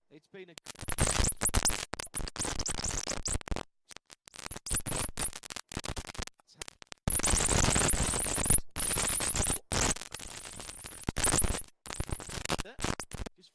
It's been a just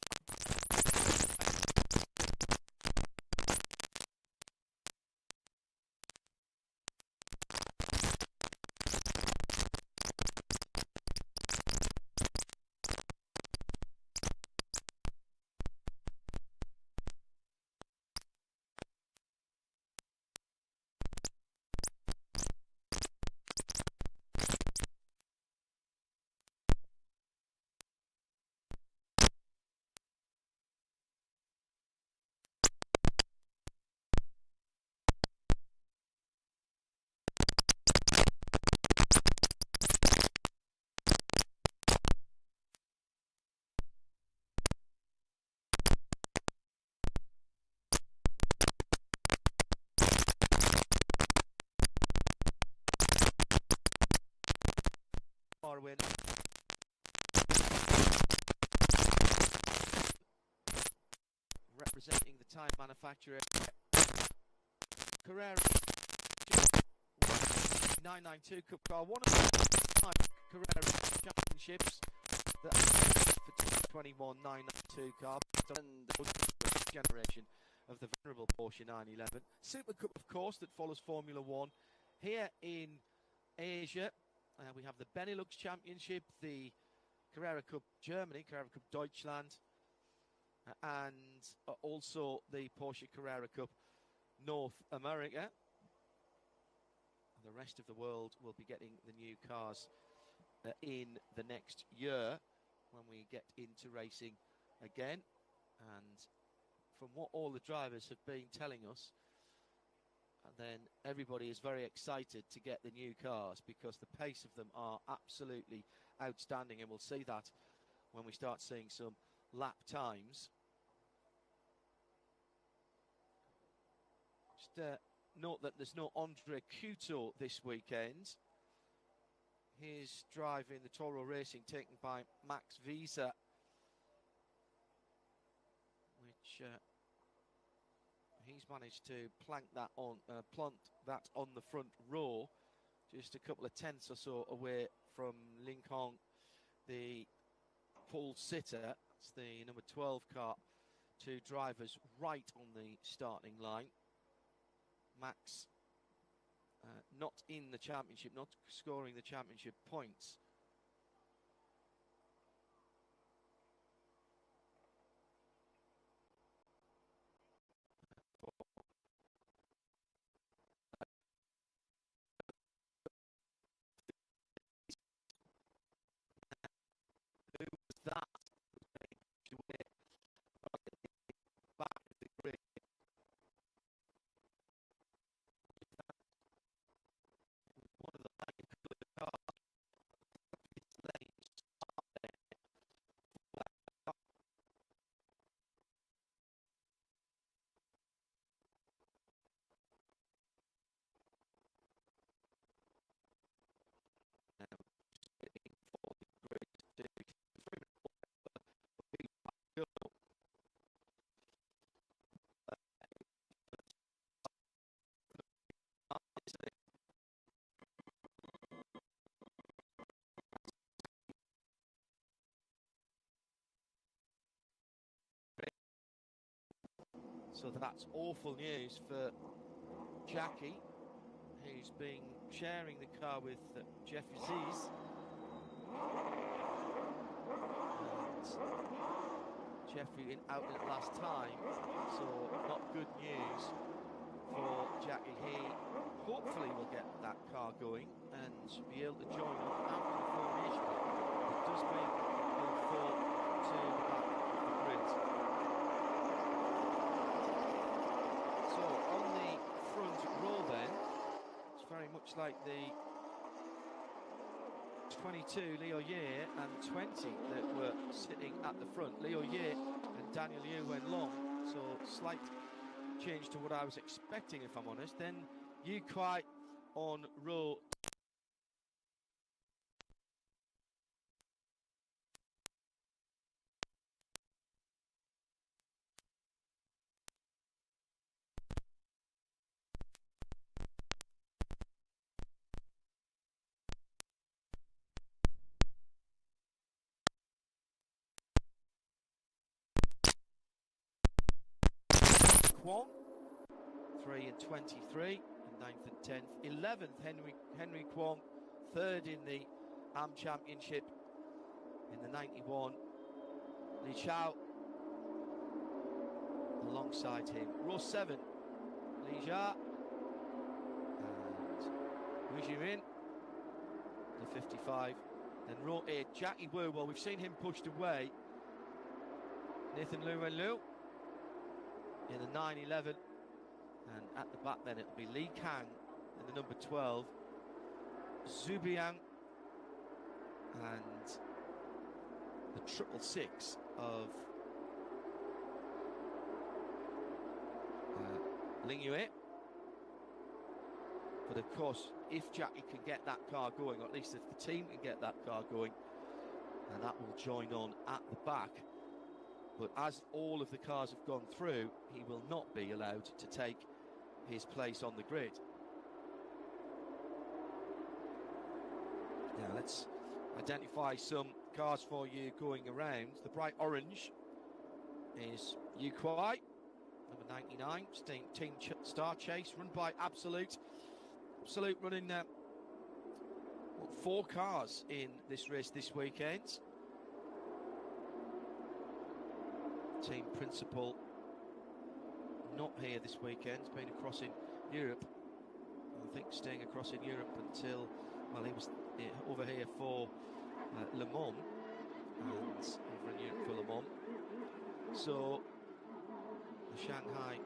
far win. Representing the tyre manufacturer Carrera 992 Cup car, one of the 5 Carrera championships that for 2021 992 car, and the generation of the venerable Porsche 911 Super Cup, of course, that follows Formula One here in Asia. We have the Benelux Championship, the Carrera Cup Germany, Carrera Cup Deutschland, and also the Porsche Carrera Cup North America. The rest of the world will be getting the new cars in the next year when we get into racing again. And from what all the drivers have been telling us, then everybody is very excited to get the new cars because the pace of them are absolutely outstanding, and we'll see that when we start seeing some lap times. Just note that there's no Andre Couto this weekend. He's driving the Toro Racing taken by Max Visa, which he's managed to plant that on the front row, just a couple of tenths or so away from Lincoln, the pole sitter. That's the number 12 car. 2 drivers right on the starting line. Max not in the championship, not scoring the championship points. Who was that? Back of the grid. One of the cars. So that's awful news for Jackie, who's been sharing the car with Jeff Aziz. And Jeffrey out in it last time, so not good news for Jackie. He hopefully will get that car going and be able to join up after the formation. It does mean he'll fall to the back of the grid. So on the front row then, it's very much like the 22 Leo Ye and 20 that were sitting at the front. Leo Ye and Daniel Yu went long, so slight change to what I was expecting, if I'm honest. Then Yu Kwai on row Kwong, 3 and 23, and 9th and 10th. 11th, Henry Kwong, 3rd in the AM Championship in the 91. Li Chao alongside him. Row 7, Li Jia and Wu Jimin, the 55. Then row 8, Jackie Wu. Well, we've seen him pushed away. Nathan Lu Wenlu in the 911. And at the back then it'll be Li Kang in the number 12. Zubiang and the 666 of Ling Yue. But of course, if Jackie can get that car going, or at least if the team can get that car going, and that will join on at the back. But as all of the cars have gone through, he will not be allowed to take his place on the grid. Now let's identify some cars for you going around. The bright orange is Yu Kuai, number 99, Team Star Chase, run by Absolute. Absolute running 4 cars in this race this weekend. Team Principal not here this weekend, he's been across in Europe. I think staying across in Europe until, well, he was over here for Le Mans, and over in Europe for Le Mans. So the Shanghai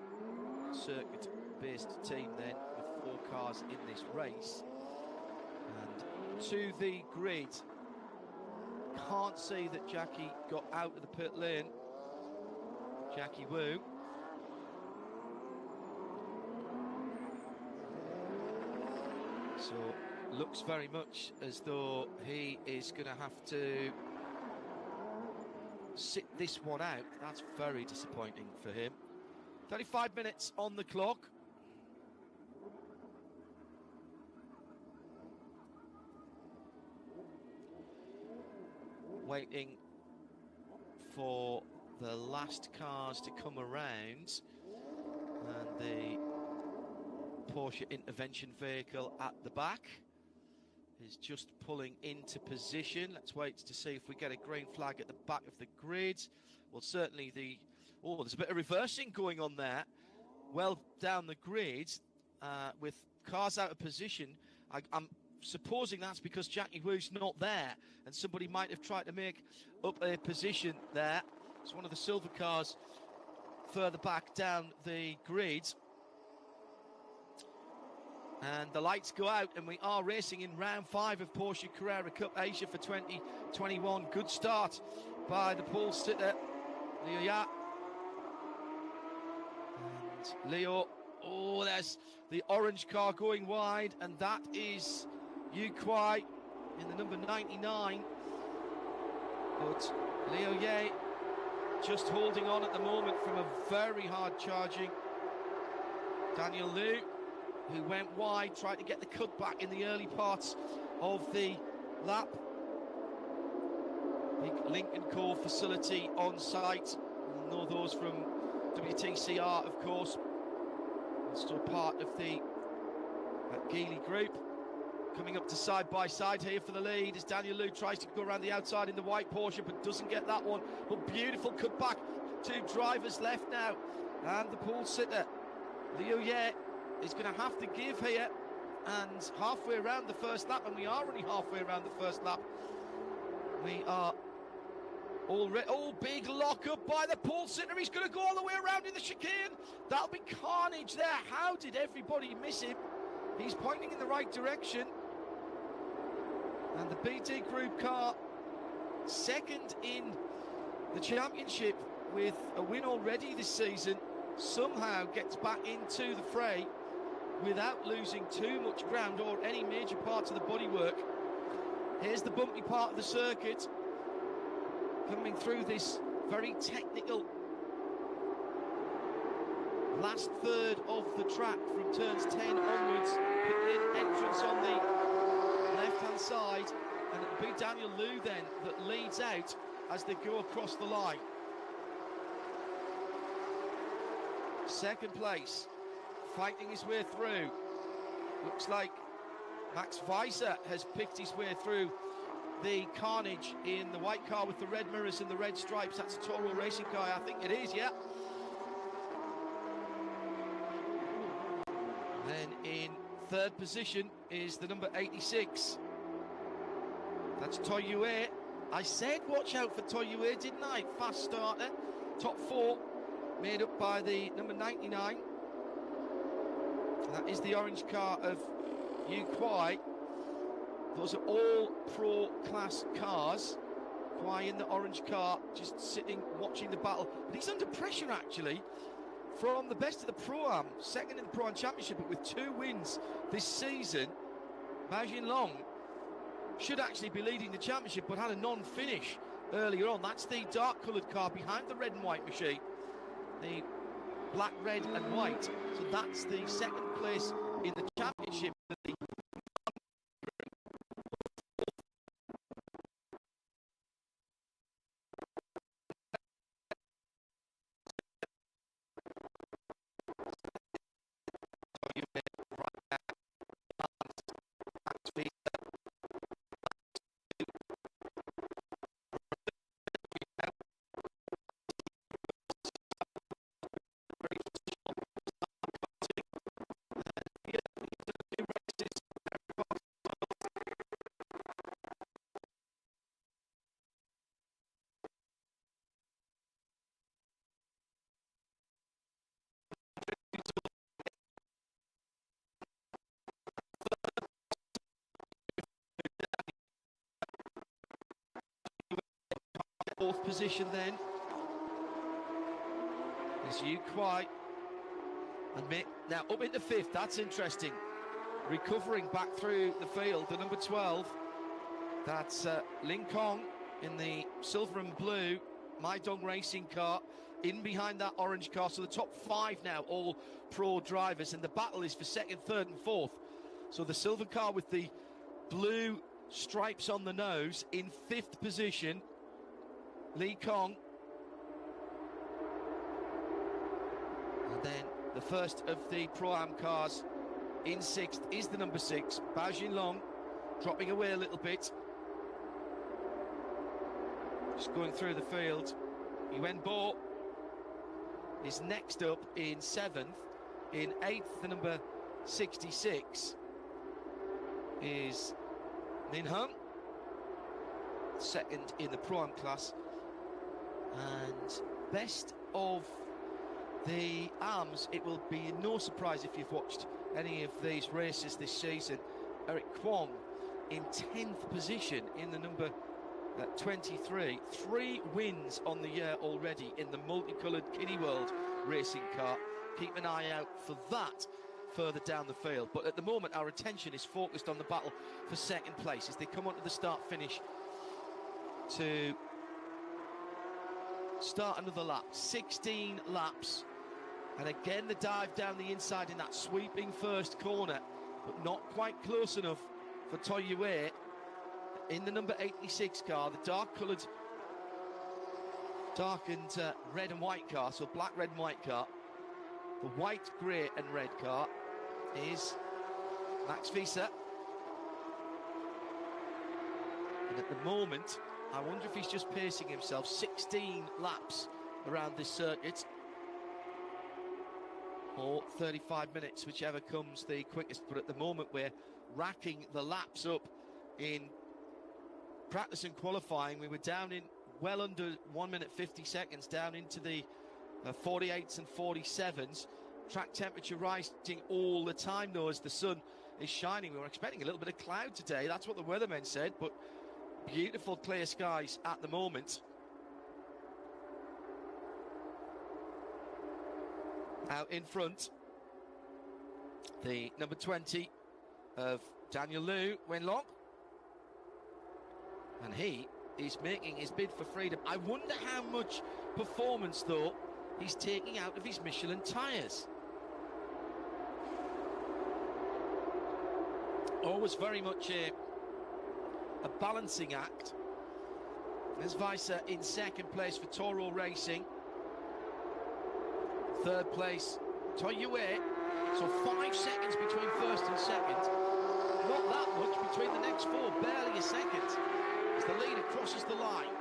circuit-based team then with 4 cars in this race. And to the grid, can't see that Jackie got out of the pit lane. Jackie Wu. So looks very much as though he is going to have to sit this one out. That's very disappointing for him. 35 minutes on the clock. Waiting for the last cars to come around, and the Porsche intervention vehicle at the back is just pulling into position. Let's wait to see if we get a green flag at the back of the grid. Well, certainly there's a bit of reversing going on there. Well down the grid with cars out of position. I'm supposing that's because Jackie Wu's not there, and somebody might have tried to make up a position there. It's one of the silver cars further back down the grid. And the lights go out, and we are racing in round 5 of Porsche Carrera Cup Asia for 2021. Good start by the pole sitter, Leo Ya. And Leo, oh, there's the orange car going wide, and that is Yu Kuai in the number 99. But Leo Ye just holding on at the moment from a very hard charging Daniel Liu, who went wide, tried to get the cutback in the early parts of the lap. Big Lincoln Co facility on site. We'll know those from WTCR, of course. Also part of the Geely group. Coming up to side by side here for the lead as Daniel Liu tries to go around the outside in the white Porsche, but doesn't get that one. But beautiful cutback. 2 drivers left now, and the pole sitter Liu Ye is going to have to give here, and halfway around the first lap, and we are only halfway around the first lap. We are already, oh, big lock up by the pole sitter. He's going to go all the way around in the chicane. That'll be carnage there. How did everybody miss him? He's pointing in the right direction. And the BT Group car, second in the championship with a win already this season, somehow gets back into the fray without losing too much ground or any major parts of the bodywork. Here's the bumpy part of the circuit, coming through this very technical last third of the track from turns 10 onwards. Pit lane entrance on the left-hand side, and it'll be Daniel Liu then that leads out as they go across the line. second place, fighting his way through. Looks like Max Weiser has picked his way through the carnage in the white car with the red mirrors and the red stripes. That's a Toro Racing car, I think it is, yeah. Then in third position is the number 86. That's Toyue. I said watch out for Toyue, didn't I? Fast starter. Top four made up by the number 99. That is the orange car of Yu Kuai. Those are all pro class cars. Kuai in the orange car, just sitting, watching the battle. But he's under pressure, actually, from the best of the Pro-Am. Second in the Pro-Am Championship, but with 2 wins this season. Ma Jinlong should actually be leading the championship, but had a non-finish earlier on. That's the dark-coloured car behind the red and white machine. The black, red and white. So that's the second place in the championship. Fourth position then is Yu Kuai. Now up into fifth, that's interesting. Recovering back through the field, the number 12. That's Ling Kong in the silver and blue My Dong Racing car, in behind that orange car. So the top 5 now, all pro drivers, and the battle is for second, third and fourth. So the silver car with the blue stripes on the nose in 5th position, Li Kong. And then the first of the Pro-Am cars in 6th is the number 6, Ma Jinlong, dropping away a little bit. Just going through the field. Yuan Bo is next up in 7th. In 8th, the number 66 is Nin Hung, second in the Pro-Am class. And best of the arms, it will be no surprise if you've watched any of these races this season. Eric Kwong in 10th position in the number 23. 3 wins on the year already in the multicoloured Kiddie World racing car. Keep an eye out for that further down the field. But at the moment, our attention is focused on the battle for second place as they come onto the start-finish to start another lap. 16 laps. And again, the dive down the inside in that sweeping first corner, but not quite close enough for Toyue in the number 86 car, the dark-coloured, darkened red and white car, so black, red and white car. The white, grey and red car is Max Weiser. And at the moment, I wonder if he's just pacing himself. 16 laps around this circuit, or 35 minutes, whichever comes the quickest. But at the moment, we're racking the laps up. In practice and qualifying, we were down in well under 1 minute 50 seconds, down into the 48s and 47s. Track temperature rising all the time, though, as the sun is shining. We were expecting a little bit of cloud today. That's what the weathermen said, but beautiful clear skies at the moment. Out in front, the number 20 of Daniel Liu, Wenlong. And he is making his bid for freedom. I wonder how much performance, though, he's taking out of his Michelin tyres. Always very much a balancing act. There's Weiser in second place for Toro Racing. Third place, Toyue. So 5 seconds between first and second. Not that much between the next four, barely a second. As the leader crosses the line.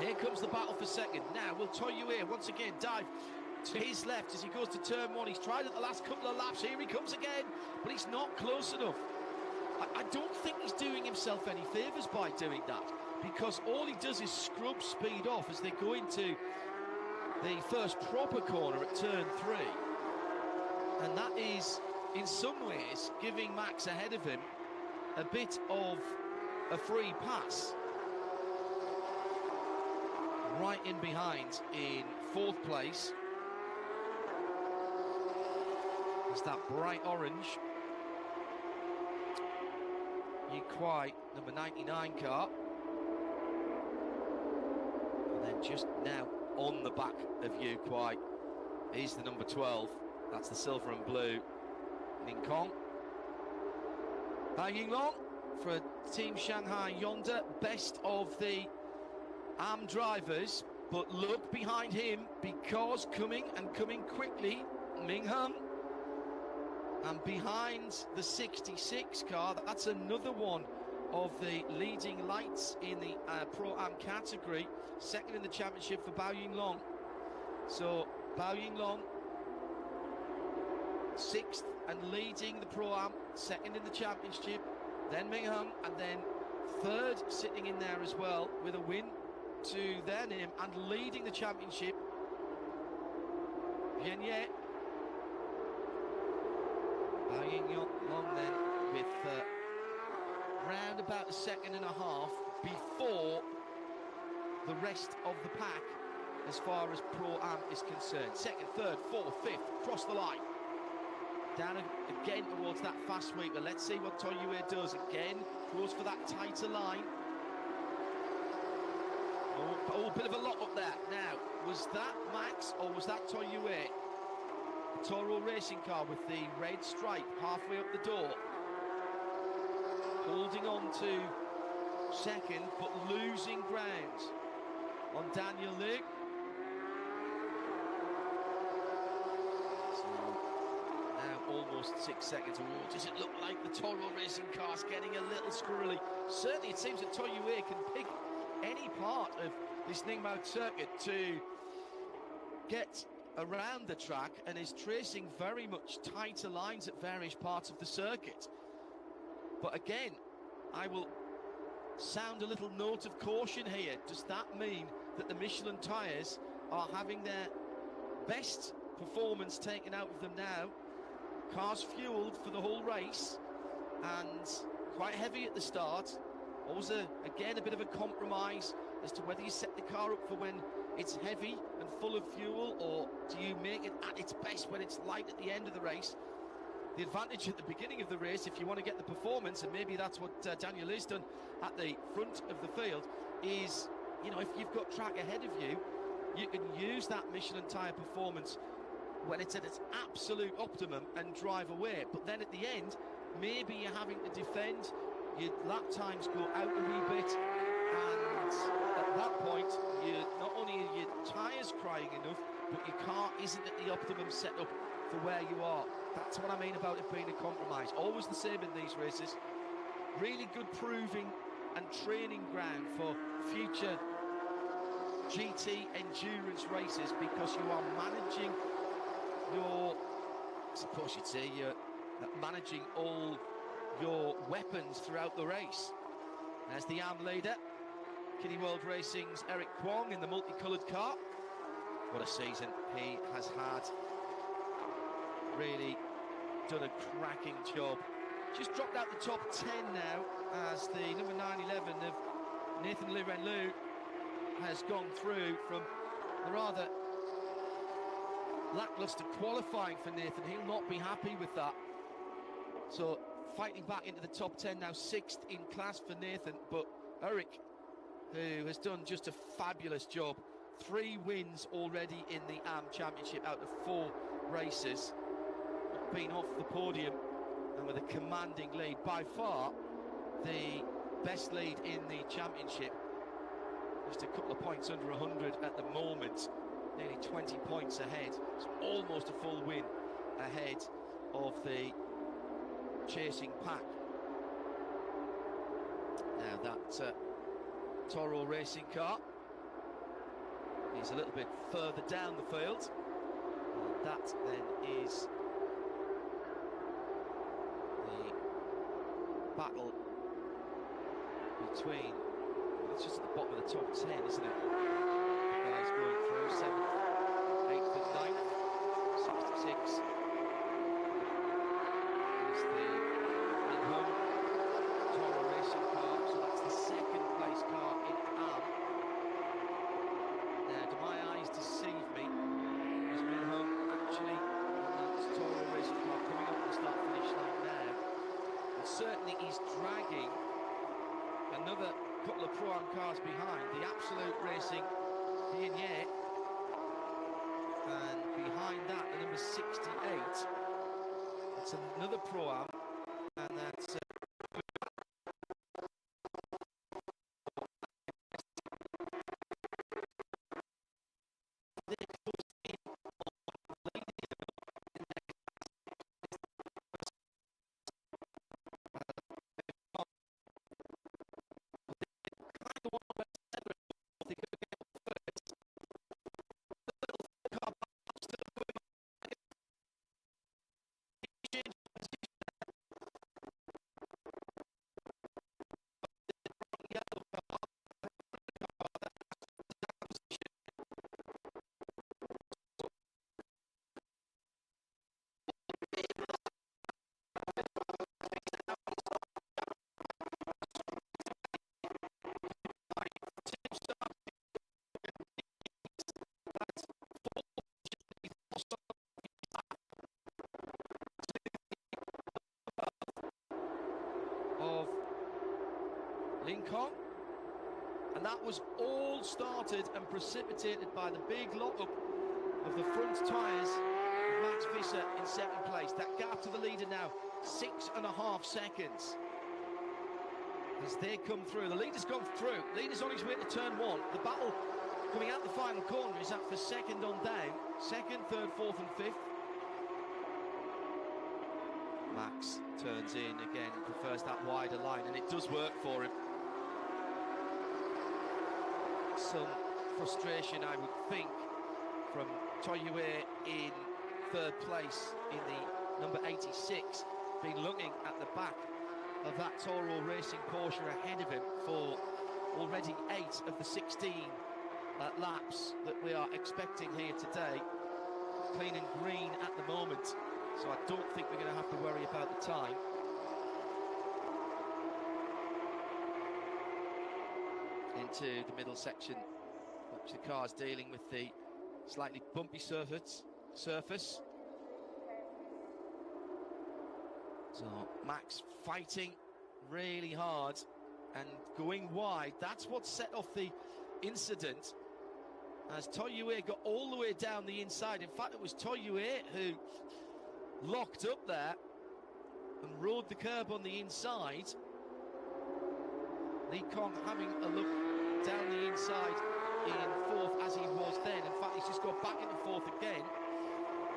Here comes the battle for second. Now, will Toyue once again dive to his left as he goes to turn one? He's tried it the last couple of laps. Here he comes again, but he's not close enough. I don't think he's doing himself any favours by doing that, because all he does is scrub speed off as they go into the first proper corner at turn 3. And that is, in some ways, giving Max ahead of him a bit of a free pass. Right in behind in 4th place is that bright orange Yiquai, number 99 car. And then just now on the back of Yiquai is the number 12. That's the silver and blue Ning Kong. Bao Yinglong for Team Shanghai Yonder, best of the AM drivers, but look behind him, because coming quickly, Ming Hung. And behind the 66 car, that's another one of the leading lights in the Pro-Am category. Second in the championship for Bao Yinglong. So Bao Yinglong, 6th and leading the Pro-Am, 2nd in the championship. Then Ming Hung, and then 3rd sitting in there as well with a win to their name and leading the championship. Vienye. Bao Yinglong then with round about a second and a half before the rest of the pack as far as Pro-Am is concerned. 2nd, 3rd, 4th, 5th, cross the line. Down again towards that fast sweeper. Let's see what Toyue does. Again, goes for that tighter line. Oh, bit of a lock up there. Now, was that Max or was that Toyue? Toro racing car with the red stripe halfway up the door. Holding on to second, but losing ground on Daniel Liu. So now almost 6 seconds. Oh, does it look like the Toro racing car's getting a little squirrely? Certainly it seems that Toyue can pick any part of this Ningbo circuit to get around the track and is tracing very much tighter lines at various parts of the circuit. But again, I will sound a little note of caution here. Does that mean that the Michelin tyres are having their best performance taken out of them now? Cars fueled for the whole race and quite heavy at the start. Always, again, a bit of a compromise as to whether you set the car up for when it's heavy and full of fuel, or do you make it at its best when it's light at the end of the race? The advantage at the beginning of the race, if you want to get the performance, and maybe that's what Daniel has done at the front of the field, is, you know, if you've got track ahead of you, you can use that Michelin tyre performance when it's at its absolute optimum and drive away. But then at the end, maybe you're having to defend, your lap times go out a wee bit, and at that point, not only are your tyres crying enough, but your car isn't at the optimum setup for where you are. That's what I mean about it being a compromise. Always the same in these races. Really good proving and training ground for future GT endurance races, because you are managing your, I suppose you'd say, you're managing all your weapons throughout the race. There's the AM leader, Kitty World Racing's Eric Kwong in the multicoloured car. What a season he has had. Really done a cracking job. Just dropped out the top 10 now as the number 911 of Nathan Liu Renlu has gone through from the rather lacklustre qualifying for Nathan. He'll not be happy with that. So fighting back into the top 10 now, 6th in class for Nathan, but Eric, who has done just a fabulous job. 3 wins already in the AM Championship out of 4 races. Not been off the podium, and with a commanding lead. By far the best lead in the championship. Just a couple of points under 100 at the moment nearly 20 points ahead. It's almost a full win ahead of the chasing pack. Now that Toro racing car is a little bit further down the field. And that then is the battle between, well, it's just at the bottom of the top 10, isn't it? The guys going through 7th, 8th and 9th, 66 is the Minhum Toro racing car, so that's the second place car in AM. Now, do my eyes deceive me? Is Minhum actually in that Toro racing car coming up the start-finish line now? And certainly he's dragging another couple of Pro-Am cars behind. The Absolute Racing Vignette, and behind that the number 68. It's another Pro-Am, and that's of Lincoln, and that was all started and precipitated by the big lock-up of the front tyres of Max Visser in 7th place. That gap to the leader now, 6.5 seconds. As they come through, the leader's gone through. Leader's on his way to turn 1. The battle coming out the final corner is up for second on down. 2nd, 3rd, 4th and 5th. Max turns in again, prefers that wider line, and it does work for him. Some frustration, I would think, from Toyue in 3rd place in the number 86, been looking at the back of that Toro Racing Porsche ahead of him for already 8 of the 16 laps that we are expecting here today. Clean and green at the moment, so I don't think we're going to have to worry about the time. Into the middle section, which the car's dealing with the slightly bumpy surface. So Max fighting really hard and going wide. That's what set off the incident, as Toyue got all the way down the inside. In fact, it was Toyue who locked up there and rode the curb on the inside. Lee Kong having a look down the inside in 4th as he was then. In fact, he's just got back into 4th again.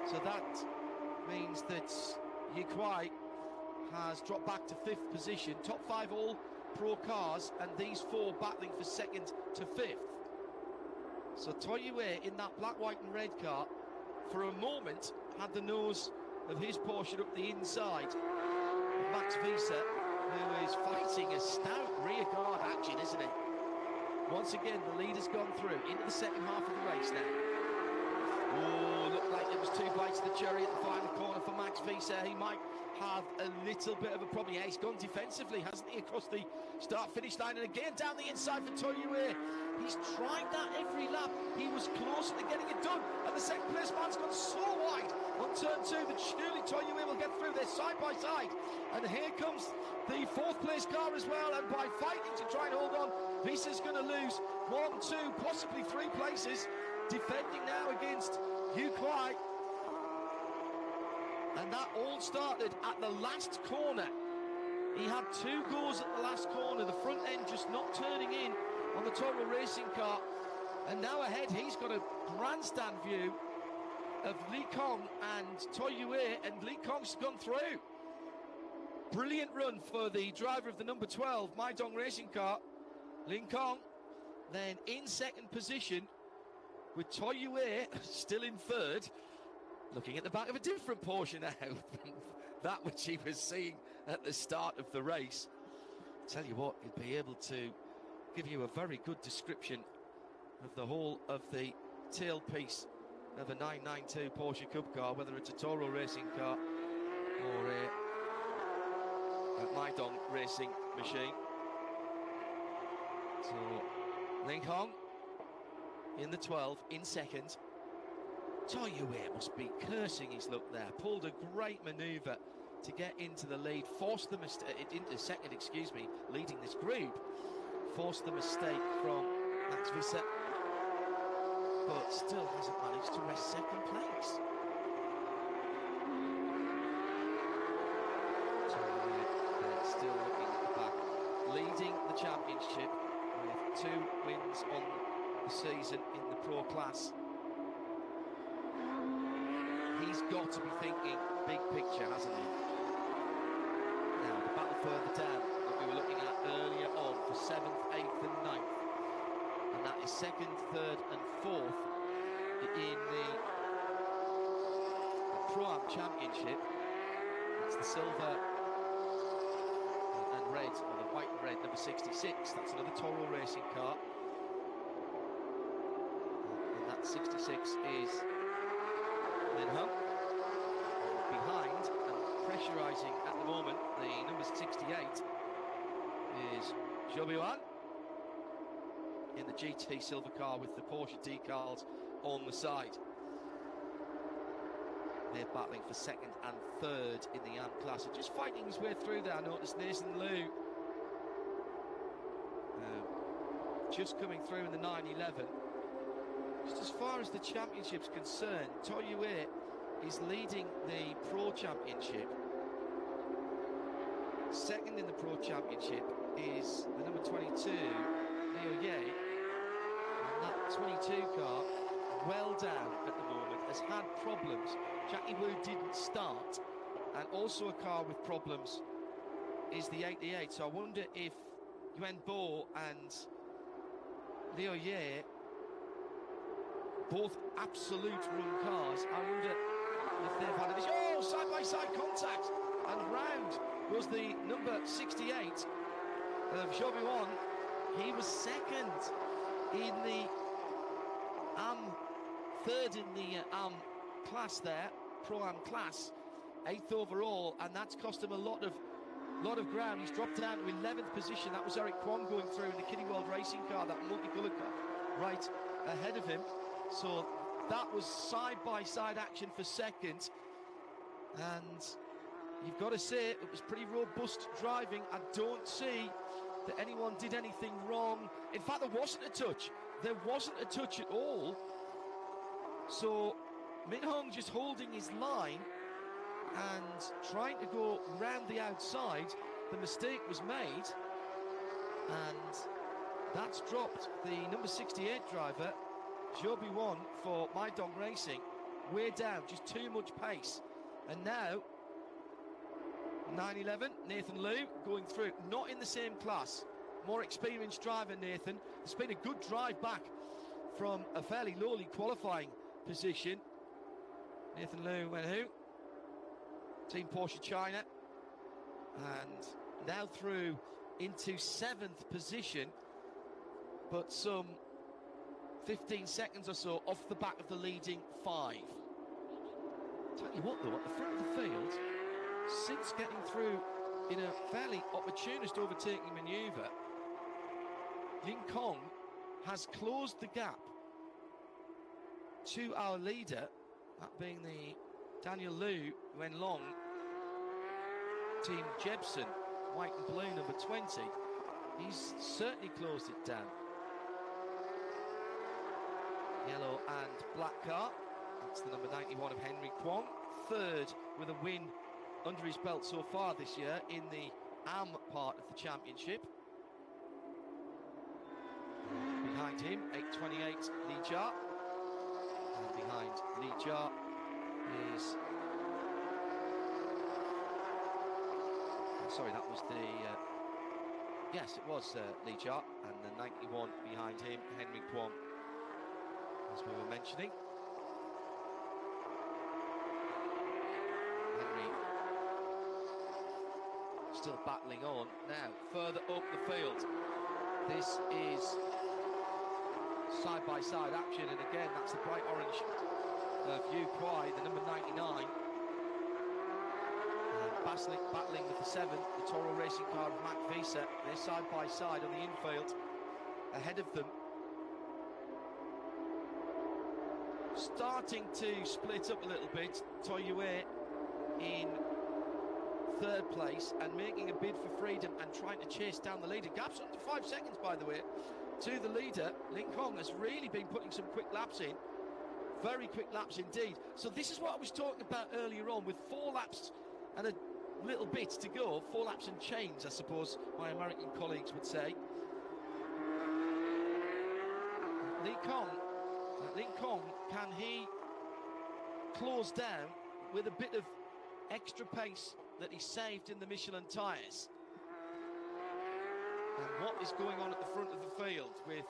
So that means that Yu Kuai has dropped back to 5th position. Top 5 all pro cars, and these 4 battling for 2nd to 5th. So Toyue in that black, white and red car for a moment had the nose of his Porsche up the inside of Max Visser, who is fighting a stout rear guard action, isn't he? Once again, the leader's gone through into the second half of the race now. Oh, looked like there was 2 bites of the cherry at the final corner for Max Visser. He might have a little bit of a problem. Yeah, he's gone defensively, hasn't he, across the start-finish line, and again down the inside for Toyue. He's tried that every lap. He was closer to getting it done, and the second place man's gone so wide on turn 2 that surely Toyue will get through. They're side by side, and here comes the 4th place car as well, and by fighting to try and hold on, Visser's going to lose 1, 2, possibly 3 places, defending now against Yu Kuai. And that all started at the last corner. He had 2 goes at the last corner, the front end just not turning in on the Toro Racing car. And now ahead, he's got a grandstand view of Li Kong and Toy Yue, and Li Kong's gone through. Brilliant run for the driver of the number 12 Maidong racing car, Li Kong. Then in second position with Toy Yue still in third, looking at the back of a different Porsche now than that which he was seeing at the start of the race. Tell you what, he'll be able to give you a very good description of the whole of the tailpiece of a 992 Porsche Cup car, whether it's a Toro racing car or a Maidong racing machine. So Li Kong in the 12, in second. Toy Yue must be cursing his luck there. Pulled a great manoeuvre to get into the lead, forced the mistake into second, leading this group. Forced the mistake from Max Visser, but still hasn't managed to wrest second place. Still looking at the back, leading the championship with 2 wins on the season in the pro class. He's got to be thinking big picture, hasn't he? Now, the battle further down that we were looking at earlier on for 7th, 8th and 9th. And that is 2nd, 3rd and 4th in the Pro-Am Championship. That's the silver and red, or the white and red, number 66. That's another Toro racing car. And that 66 is Min Hung. Behind and pressurising at the moment, the number 68 is Zhou Yuan in the GT silver car with the Porsche decals on the side. They're battling for 2nd and 3rd in the AM class. And just fighting his way through there, I noticed Nathan Liu just coming through in the 911. Just as far as the championship's concerned, Toy Yue is leading the Pro Championship. 2nd in the Pro Championship is the number 22, Liu Ye. And that 22 car, well down at the moment, has had problems. Jackie Wu didn't start, and also a car with problems is the 88. So I wonder if Yuan Bo and Liu Ye, both absolute run cars, I wonder if they've had this. Oh, side-by-side contact, and round was the number 68 of Zhou Yuan. He was 2nd in the AM, 3rd in the AM class there, Pro-Am class, 8th overall, and that's cost him a lot of ground. He's dropped down to 11th position. That was Eric Kwong going through in the Kiddie World racing car, that multicoloured car, right ahead of him. So that was side-by-side action for 2nd, and you've got to say it was pretty robust driving. I don't see that anyone did anything wrong. In fact, there wasn't a touch. There wasn't a touch at all. So Min Hung just holding his line and trying to go round the outside. The mistake was made, and that's dropped the number 68 driver, Zhou Yuan, for Maidong Racing, way down, just too much pace. And now 911, Nathan Liu going through, not in the same class, more experienced driver Nathan. It's been a good drive back from a fairly lowly qualifying position. Nathan Liu went who? Team Porsche China, and now through into 7th position, but some 15 seconds or so off the back of the leading 5. Tell you what though, at the front of the field, since getting through in a fairly opportunist overtaking manoeuvre, Li Kong has closed the gap to our leader, that being the Daniel Liu Wenlong, Team Jebsen, white and blue, number 20. He's certainly closed it down. Yellow and black car, that's the number 91 of Henry Kwong, 3rd with a win under his belt so far this year in the AM part of the championship. Behind behind him, 8.28 Lee Jia. And behind Lee Jia is... sorry, that was the... yes, it was Lee Jia, and the 91 behind him, Henry Kwong, as we were mentioning. Henry still battling on. Now, further up the field, this is side-by-side action, and again, that's the bright orange of Yu Kwai, the number 99. Battling with the 7, the Toro Racing car of Mac Visa. They're side-by-side on the infield, ahead of them. Starting to split up a little bit. Toyue in 3rd place and making a bid for freedom and trying to chase down the leader. Gap's under 5 seconds, by the way, to the leader. Lin Kong has really been putting some quick laps in. Very quick laps indeed. So this is what I was talking about earlier on, with 4 laps and a little bit to go. 4 laps and change, I suppose my American colleagues would say. Lin Kong, can he close down with a bit of extra pace that he saved in the Michelin tyres? And what is going on at the front of the field with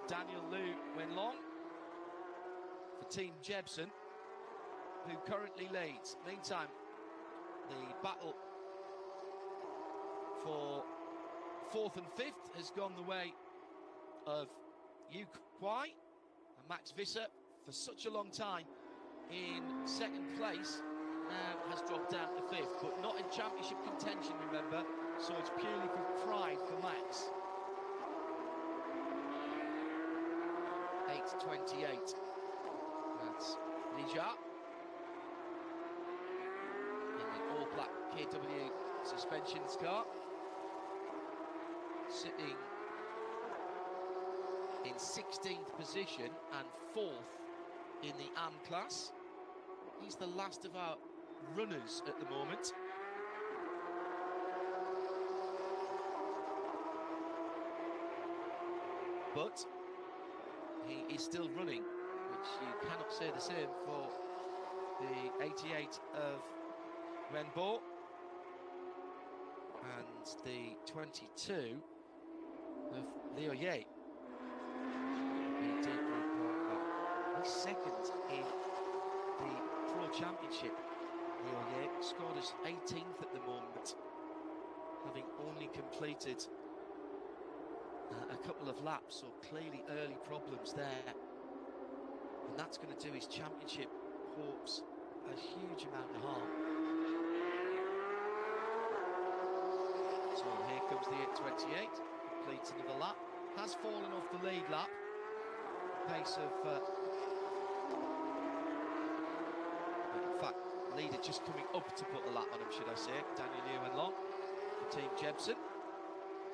Daniel Liu Wenlong for Team Jebsen, who currently leads. Meantime, the battle for 4th and 5th has gone the way of Yu Kwai, and Max Visser, for such a long time in 2nd place, now has dropped down to 5th, but not in championship contention, remember, so it's purely for pride for Max. 8.28. That's Lee Jia in the all-black KW suspensions car, sitting in 16th position and 4th in the AM class. He's the last of our runners at the moment. But he is still running, which you cannot say the same for the 88 of Wenbo and the 22 of Liu Ye. He's 2nd in the Pro Championship. Liu Ye scored as 18th at the moment, having only completed a couple of laps, so clearly early problems there, and that's going to do his championship hopes a huge amount of harm. So here comes the 8.28, completes another lap, has fallen off the lead lap, pace of in fact, leader just coming up to put a lap on him, should I say, Daniel Liu Wenlong for Team Jebsen.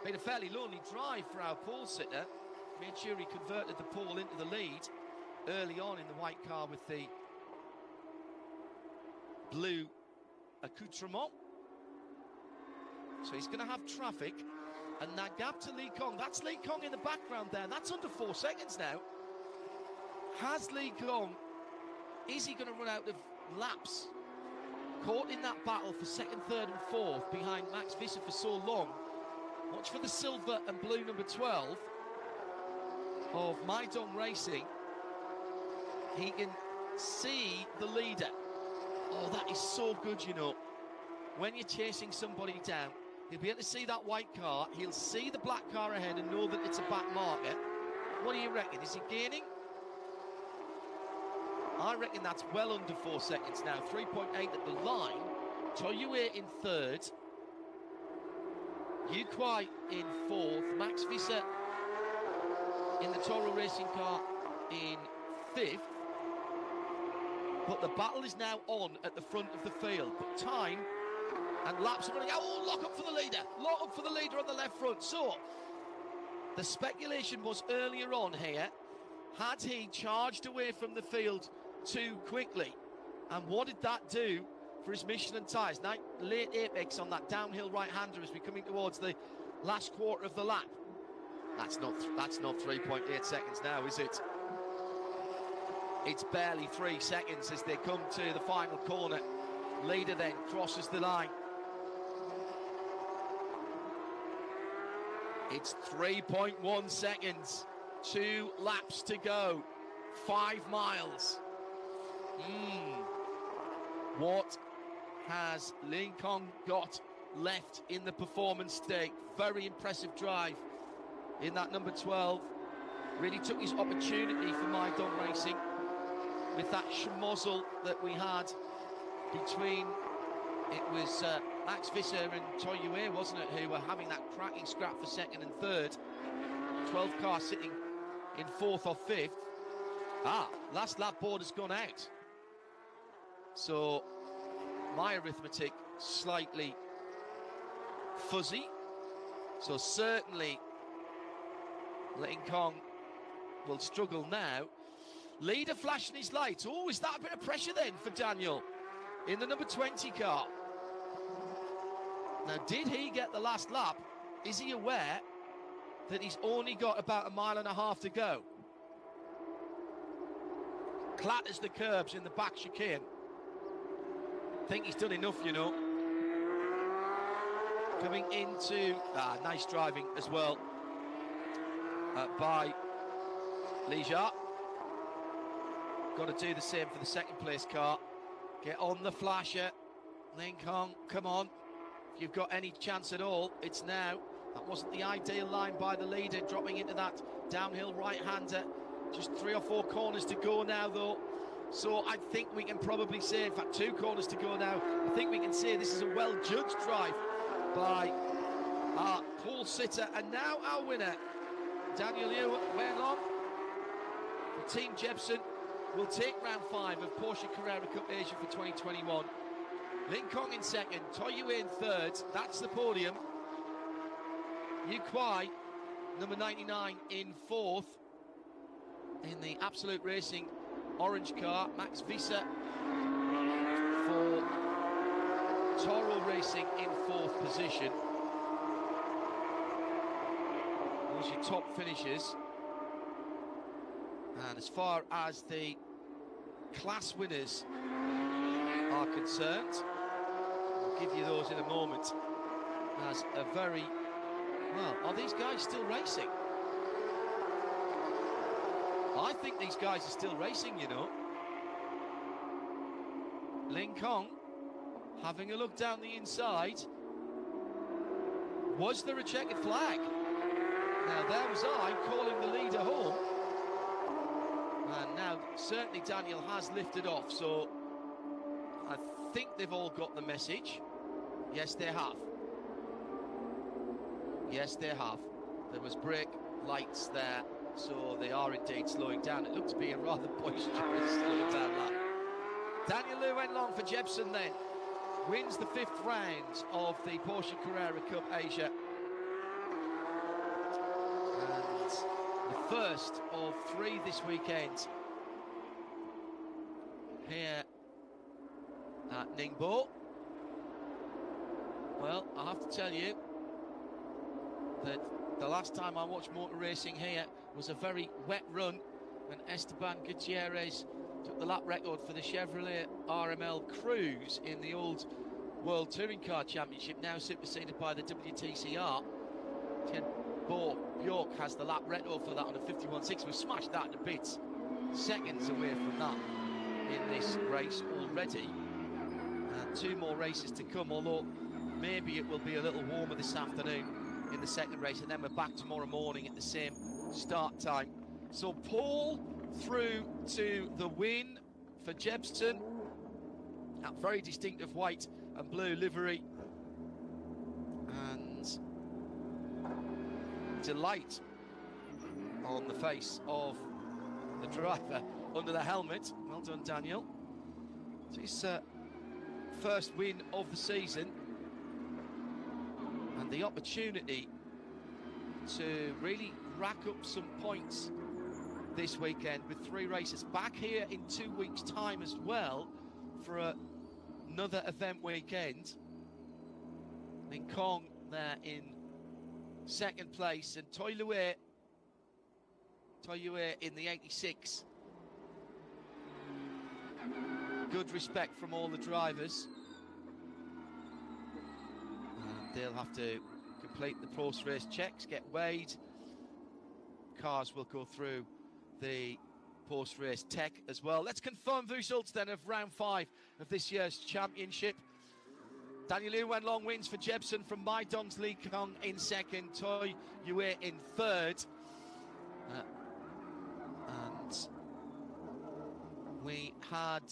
Been a fairly lonely drive for our pole sitter. Made sure he converted the pole into the lead early on in the white car with the blue accoutrement. So he's going to have traffic, and that gap to Lee Kong, that's Lee Kong in the background there, that's under 4 seconds now. Has Lee Kong, is he going to run out of laps? Caught in that battle for 2nd, 3rd and 4th behind Max Visser for so long. Watch for the silver and blue number 12 of Maidong Racing. He can see the leader. Oh, that is so good, you know. When you're chasing somebody down, he'll be able to see that white car. He'll see the black car ahead and know that it's a back marker. What do you reckon? Is he gaining? I reckon that's well under 4 seconds now. 3.8 at the line. Toyue in 3rd. Yu Kwai in 4th, Max Visser in the Toro Racing car in 5th. But the battle is now on at the front of the field. But time and laps are running out. Oh, lock up for the leader. Lock up for the leader on the left front. So, the speculation was earlier on here, had he charged away from the field too quickly? And what did that do for his Michelin tyres? Now, late apex on that downhill right-hander as we're coming towards the last quarter of the lap. That's not 3.8 seconds now, is it? It's barely 3 seconds as they come to the final corner. Leader then crosses the line. It's 3.1 seconds. 2 laps to go. 5 miles. What has Lincoln got left in the performance stake? Very impressive drive in that number 12. Really took his opportunity for Maidon Racing with that schmozzle that we had between, it was Max Visser and Toyue, wasn't it, who were having that cracking scrap for second and third. 12 cars sitting in fourth or fifth. Last lap board has gone out. So my arithmetic slightly fuzzy. So certainly Lincoln will struggle now. Leader flashing his lights. Oh, is that a bit of pressure then for Daniel in the number 20 car? Now, did he get the last lap? Is he aware that he's only got about 1.5 miles to go? Clatters the curbs in the back chicane. Think he's done enough, you know. Coming into nice driving as well by Leisure. Got to do the same for the second place car. Get on the flasher. Lincoln, come on. If you've got any chance at all, it's now. That wasn't the ideal line by the leader, dropping into that downhill right-hander. Just 3 or 4 corners to go now, though. So I think we can probably say, in fact, 2 corners to go now. I think we can say this is a well-judged drive by our pole sitter. And now our winner, Daniel Wenlong, Team Jebsen, will take round 5 of Porsche Carrera Cup Asia for 2021. Lincoln in second, Toyue in third. That's the podium. Yu Kwai, number 99, in fourth. In the Absolute Racing orange car, Max Visser for Toro Racing in fourth position. Those are your top finishers. And as far as the class winners are concerned, I'll give you those in a moment. As a very, well, are these guys still racing? I think these guys are still racing, you know. Lincoln, having a look down the inside. Was there a checkered flag? Now there was I calling the leader home. And now certainly Daniel has lifted off, so I think they've all got the message. Yes, they have. Yes, they have. There was brake lights there, so they are indeed slowing down. It looked to be a rather boisterous slowing down lap. Daniel Wenlong for Jebsen then wins the 5th round of the Porsche Carrera Cup Asia. And the first of 3 this weekend here at Ningbo. Well, I have to tell you that the last time I watched motor racing here was a very wet run when Esteban Gutierrez took the lap record for the Chevrolet RML Cruise in the old World Touring Car Championship, now superseded by the WTCR. Bo Bjork has the lap record for that on a 51.6. We've smashed that to bits. Seconds away from that in this race already. And 2 more races to come, although maybe it will be a little warmer this afternoon in the second race, and then we're back tomorrow morning at the same start time. So Paul through to the win for Jebsen. That very distinctive white and blue livery. And delight on the face of the driver under the helmet. Well done, Daniel. It's his first win of the season. And the opportunity to really rack up some points this weekend with 3 races. Back here in 2 weeks' time as well for another event weekend. Lincoln there in second place, and Toilue Toyue in the 86. Good respect from all the drivers. And they'll have to complete the post-race checks, get weighed. Cars will go through the post-race tech as well. Let's confirm the results then of round 5 of this year's championship. Daniel Liu Wenlong wins for Jebsen from Maidong's Li Kong in second, Toy Yue in third. And we had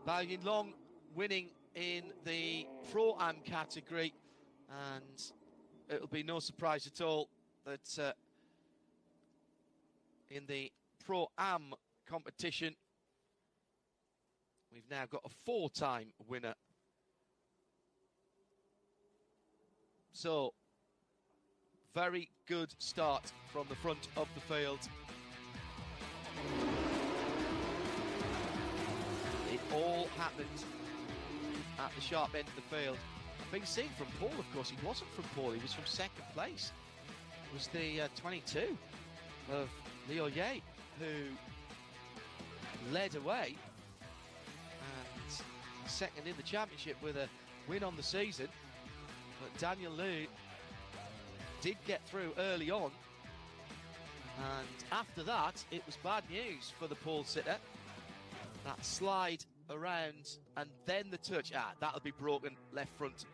Bao Yinlong winning in the Pro-Am category, and it'll be no surprise at all that in the Pro-Am competition we've now got a 4-time winner. So, very good start from the front of the field. It all happened at the sharp end of the field. I've been seeing from Paul, of course. He wasn't from Paul, he was from second place. It was the 22 of Liu Ye who led away and second in the championship with a win on the season. But Daniel Liu did get through early on, and after that it was bad news for the pole sitter. That slide around and then the touch, that'll be broken left front.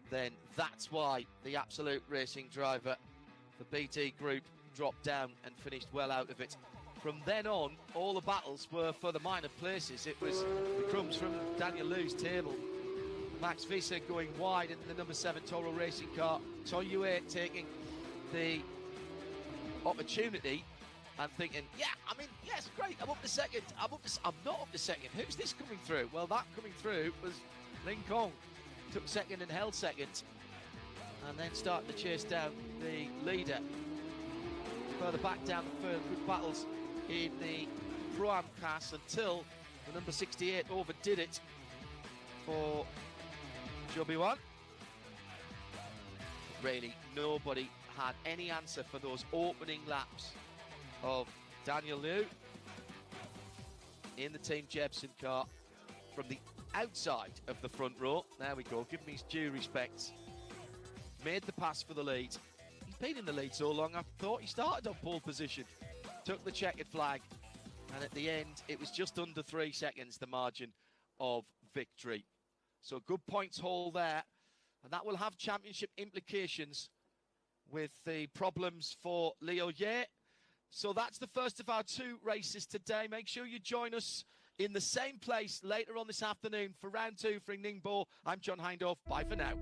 Then that's why the Absolute Racing driver, the BT group, dropped down and finished well out of it. From then on, all the battles were for the minor places. It was the crumbs from Daniel Liu's table. Max Visser going wide in the number 7 Toro Racing car. Toyue taking the opportunity and thinking, yeah, I mean, yes, great, I'm up to second. I'm not up to second. Who's this coming through? Well, that coming through was Ling Kong. Took second and held second. And then started to chase down the leader. Further back down the field, good battles in the Pro-Am class until the number 68 overdid it for Joby One. Really, nobody had any answer for those opening laps of Daniel Liu in the Team Jebsen car from the outside of the front row. There we go, give him his due respects. Made the pass for the lead. He's been in the lead so long, I thought he started on pole position. Took the checkered flag, and at the end, it was just under 3 seconds, the margin of victory. So good points haul there, and that will have championship implications with the problems for Liu Ye. So that's the first of our 2 races today. Make sure you join us in the same place later on this afternoon for round 2 for Ningbo. I'm John Hindhaugh. Bye for now.